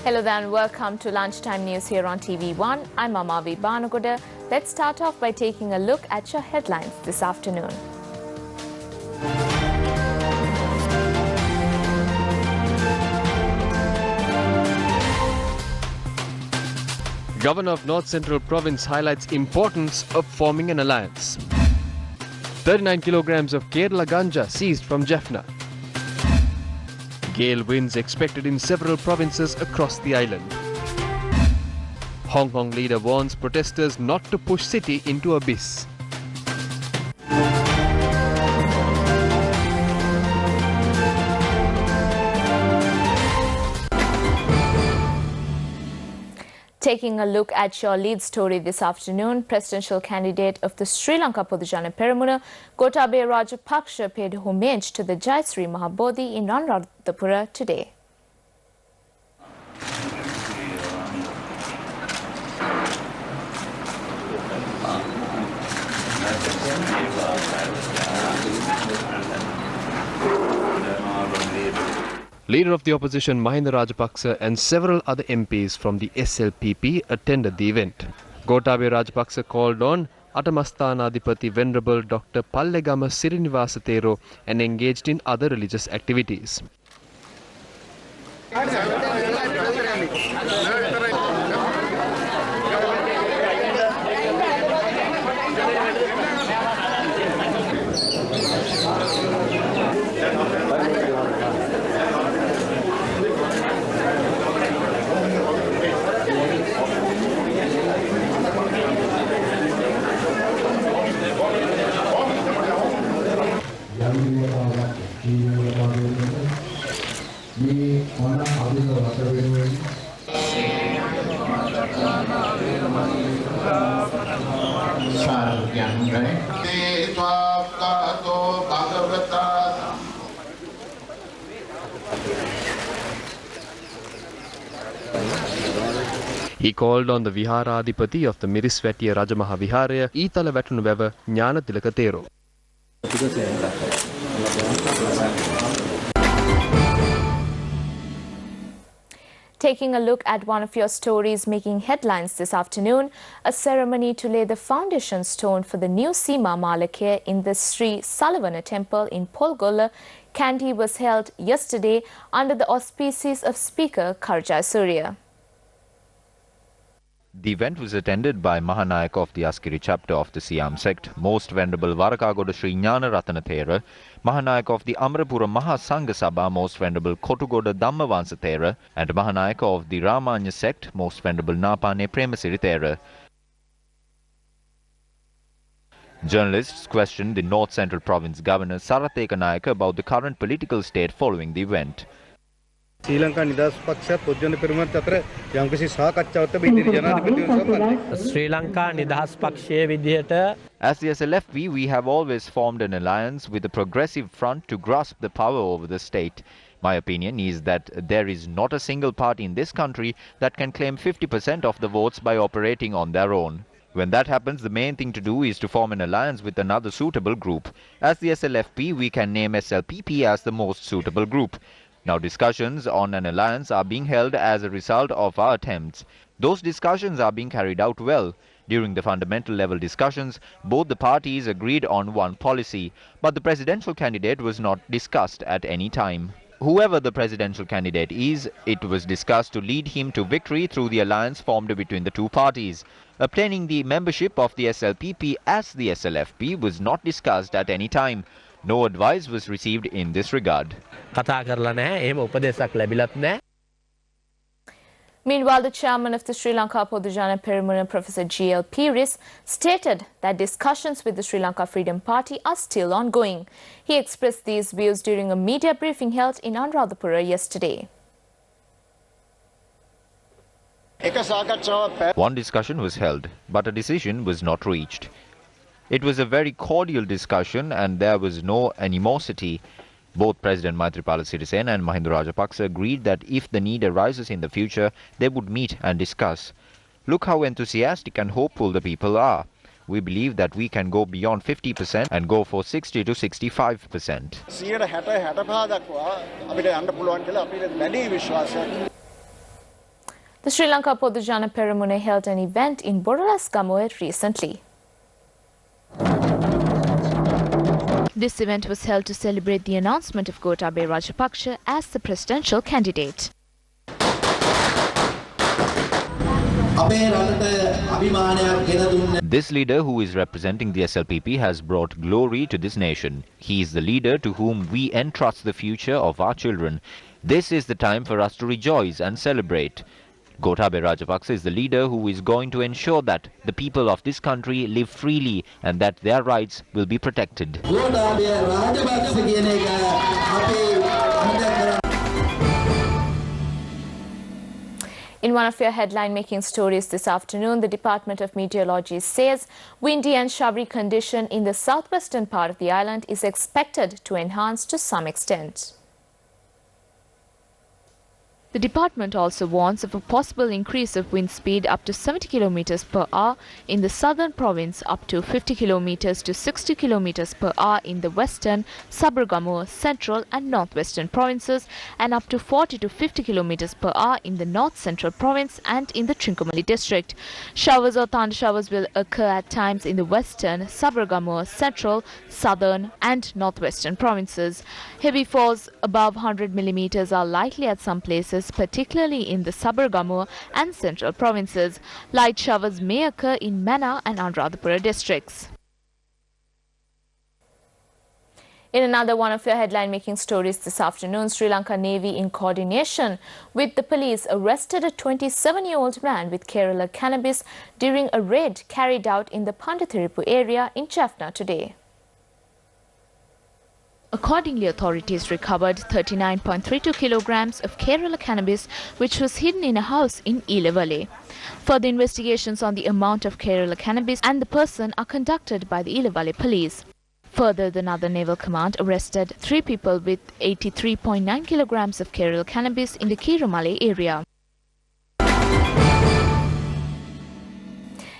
Hello there and welcome to Lunchtime News here on TV1. I'm Amavi Banagoda. Let's start off by taking a look at your headlines this afternoon. Governor of North Central Province highlights importance of forming an alliance. 39 kilograms of Kerala ganja seized from Jaffna. Gale winds expected in several provinces across the island. Hong Kong leader warns protesters not to push city into abyss. Taking a look at your lead story this afternoon, presidential candidate of the Sri Lanka Podujana Peramuna, Gotabaya Rajapaksa paid homage to the Jayasree Mahabodhi in Anuradhapura today. Leader of the opposition Mahinda Rajapaksa and several other MPs from the SLPP attended the event. Gotabaya Rajapaksa called on Atamasthanaadhipati Venerable Dr. Pallegama Sirinivasa Thero and engaged in other religious activities. He called on the Viharadhipati of the Miriswatiya Rajamaha Viharaya, Ithala Vatunuveva, Jnana Tilaka Thero. Taking a look at one of your stories making headlines this afternoon, a ceremony to lay the foundation stone for the new Seema Malakya in the Sri Salavana temple in Polgola, Kandy was held yesterday under the auspices of Speaker Karja Surya. The event was attended by Mahanayaka of the Askiri chapter of the Siam sect, Most Venerable Varakagoda Sri Jnana Ratana Thera, Mahanayaka of the Amrapura Maha Sangha Sabha, Most Venerable Kotugoda Dhammavansa Thera, and Mahanayaka of the Ramanya sect, Most Venerable Napane Premasiri Thera. Journalists questioned the North Central Province Governor Sarath Ekanayaka about the current political state following the event. Sri Lanka Nidahas Paksha Podujana Peramuna අතර යම්කිසි සාකච්ඡාවක් තිබෙන ජනාධිපතිතුමන් සම්බන්ධයෙන් Sri Lanka Nidahas Pakshaya විදිහට As the SLFP, we have always formed an alliance with the Progressive Front to grasp the power over the state. My opinion is that there is not a single party in this country that can claim 50% of the votes by operating on their own. When that happens, the main thing to do is to form an alliance with another suitable group. As the SLFP, we can name SLPP as the most suitable group. Now, discussions on an alliance are being held as a result of our attempts. Those discussions are being carried out well. During the fundamental level discussions, both the parties agreed on one policy, but the presidential candidate was not discussed at any time. Whoever the presidential candidate is, it was discussed to lead him to victory through the alliance formed between the two parties. Obtaining the membership of the SLPP as the SLFP was not discussed at any time. No advice was received in this regard. කතා කරලා නැහැ. එහෙම උපදේශයක් ලැබිලත් නැහැ. Meanwhile, the chairman of the Sri Lanka Podujana Peramuna, Professor G.L. Piris, stated that discussions with the Sri Lanka Freedom Party are still ongoing. He expressed these views during a media briefing held in Anuradhapura yesterday. One discussion was held, but a decision was not reached. It was a very cordial discussion and there was no animosity. Both President Maithripala Sirisena and Mahinda Rajapaksa agreed that if the need arises in the future, they would meet and discuss. Look how enthusiastic and hopeful the people are. We believe that we can go beyond 50% and go for 60 to 65%. The Sri Lanka Podujana Peramuna held an event in Boralasgamuwe recently. This event was held to celebrate the announcement of Gotabaya Rajapaksa as the presidential candidate. This leader, who is representing the SLPP, has brought glory to this nation. He is the leader to whom we entrust the future of our children. This is the time for us to rejoice and celebrate. Gotabaya Rajapaksa is the leader who is going to ensure that the people of this country live freely and that their rights will be protected. In one of your headline-making stories this afternoon, the Department of Meteorology says windy and showery condition in the southwestern part of the island is expected to enhance to some extent. The department also warns of a possible increase of wind speed up to 70 km per hour in the southern province, up to 50 km to 60 km per hour in the western, Sabaragamuwa, central and northwestern provinces, and up to 40 to 50 km per hour in the north central province and in the Trincomalee district. Showers or thunder showers will occur at times in the western, Sabaragamuwa, central, southern and northwestern provinces. Heavy falls above 100 mm are likely at some places, particularly in the Sabaragamuwa and central provinces. Light showers may occur in Mana and Anuradhapura districts. In another one of your headline-making stories this afternoon, Sri Lanka Navy, in coordination with the police, arrested a 27-year-old man with Kerala cannabis during a raid carried out in the Pandathiripu area in Jaffna today. Accordingly, authorities recovered 39.32 kilograms of Kerala cannabis, which was hidden in a house in Ilevale. Further investigations on the amount of Kerala cannabis and the person are conducted by the Ilevale police. Further, the Northern Naval Command arrested 3 people with 83.9 kilograms of Kerala cannabis in the Kirumale area.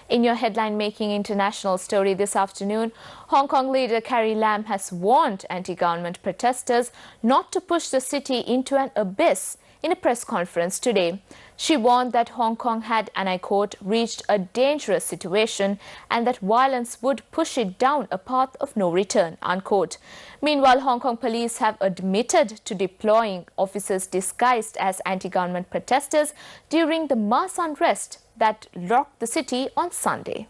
In your headline-making international story this afternoon, Hong Kong leader Carrie Lam has warned anti-government protesters not to push the city into an abyss in a press conference today. She warned that Hong Kong had, and I quote, reached a dangerous situation and that violence would push it down a path of no return, unquote. Meanwhile, Hong Kong police have admitted to deploying officers disguised as anti-government protesters during the mass unrest that rocked the city on Sunday.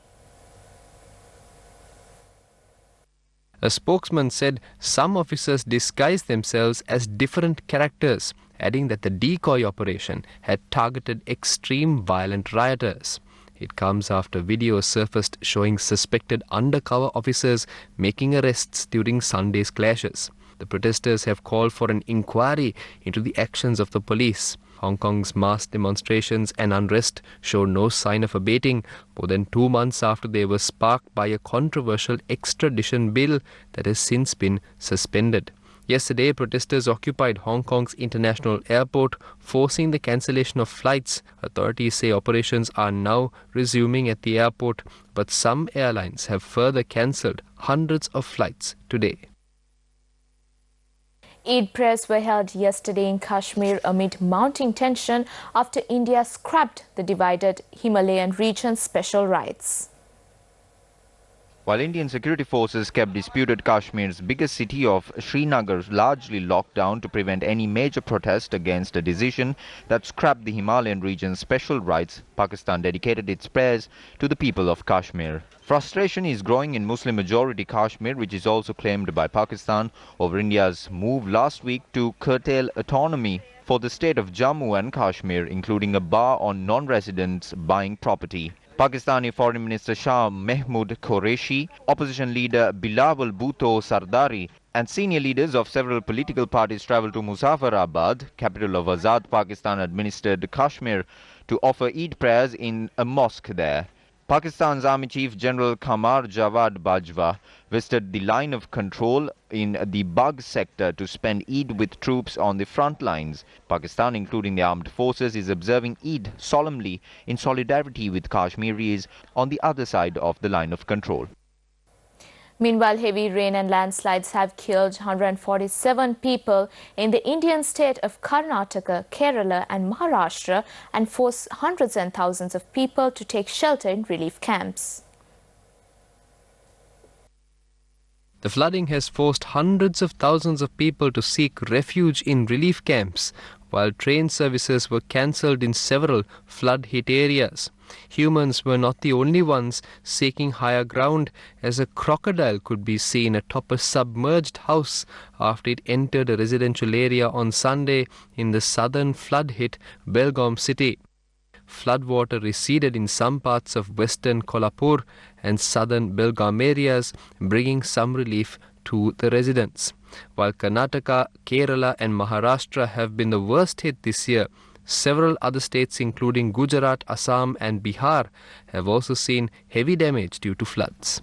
A spokesman said some officers disguised themselves as different characters, adding that the decoy operation had targeted extreme violent rioters. It comes after videos surfaced showing suspected undercover officers making arrests during Sunday's clashes. The protesters have called for an inquiry into the actions of the police. Hong Kong's mass demonstrations and unrest show no sign of abating more than 2 months after they were sparked by a controversial extradition bill that has since been suspended. Yesterday, protesters occupied Hong Kong's international airport, forcing the cancellation of flights. Authorities say operations are now resuming at the airport, but some airlines have further cancelled hundreds of flights today. Eid prayers were held yesterday in Kashmir amid mounting tension after India scrapped the divided Himalayan region's special rights. While Indian security forces kept disputed Kashmir's biggest city of Srinagar largely locked down to prevent any major protest against a decision that scrapped the Himalayan region's special rights, Pakistan dedicated its prayers to the people of Kashmir. Frustration is growing in Muslim-majority Kashmir, which is also claimed by Pakistan, over India's move last week to curtail autonomy for the state of Jammu and Kashmir, including a bar on non-residents buying property. Pakistani Foreign Minister Shah Mahmood Qureshi, opposition leader Bilawal Bhutto Sardari, and senior leaders of several political parties travelled to Muzaffarabad, capital of Azad Pakistan-administered Kashmir, to offer Eid prayers in a mosque there. Pakistan's Army Chief General Qamar Jawad Bajwa visited the line of control in the Bagh sector to spend Eid with troops on the front lines. Pakistan, including the armed forces, is observing Eid solemnly in solidarity with Kashmiris on the other side of the line of control. Meanwhile, heavy rain and landslides have killed 147 people in the Indian state of Karnataka, Kerala and Maharashtra and forced hundreds and thousands of people to take shelter in relief camps. The flooding has forced hundreds of thousands of people to seek refuge in relief camps, while train services were cancelled in several flood-hit areas. Humans were not the only ones seeking higher ground, as a crocodile could be seen atop a submerged house after it entered a residential area on Sunday in the southern flood-hit Belgaum city. Floodwater receded in some parts of western Kolhapur and southern Belgaum areas, bringing some relief to the residents. While Karnataka, Kerala and Maharashtra have been the worst hit this year, several other states including Gujarat, Assam and Bihar have also seen heavy damage due to floods.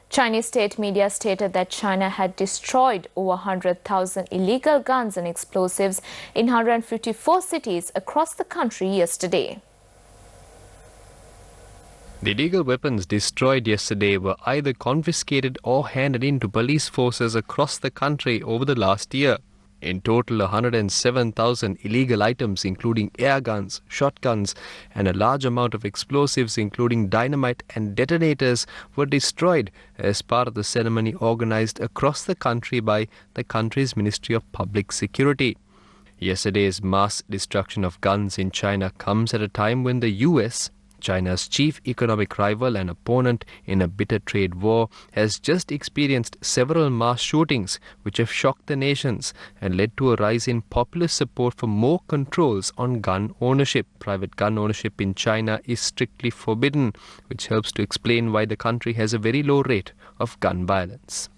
Chinese state media stated that China had destroyed over 100,000 illegal guns and explosives in 154 cities across the country yesterday. The illegal weapons destroyed yesterday were either confiscated or handed in to police forces across the country over the last year. In total, 107,000 illegal items including air guns, shotguns and a large amount of explosives including dynamite and detonators were destroyed as part of the ceremony organized across the country by the country's Ministry of Public Security. Yesterday's mass destruction of guns in China comes at a time when the US, China's chief economic rival and opponent in a bitter trade war, has just experienced several mass shootings which have shocked the nations and led to a rise in popular support for more controls on gun ownership. Private gun ownership in China is strictly forbidden, which helps to explain why the country has a very low rate of gun violence.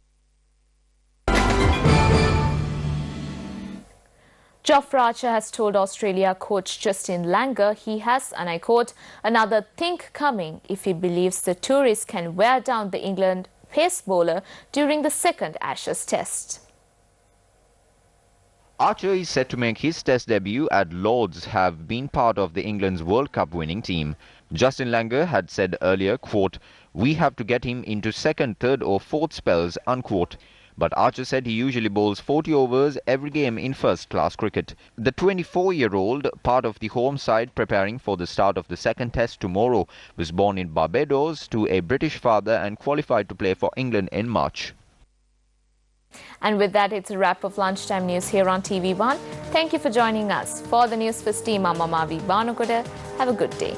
Jofra Archer has told Australia coach Justin Lanka he has, and I quote, another think coming if he believes the tourists can wear down the England pace bowler during the second Ashes test. Archer is set to make his test debut at Lord's, have been part of the England's World Cup winning team. Justin Lanka had said earlier, quote, we have to get him into second, third or fourth spells, unquote. But Archer said he usually bowls 40 overs every game in first-class cricket. The 24-year-old, part of the home side preparing for the start of the second test tomorrow, was born in Barbados to a British father and qualified to play for England in March. And with that, it's a wrap of Lunchtime News here on TV1. Thank you for joining us. For the Newsfirst team, I'm Amavi Banukoda. Have a good day.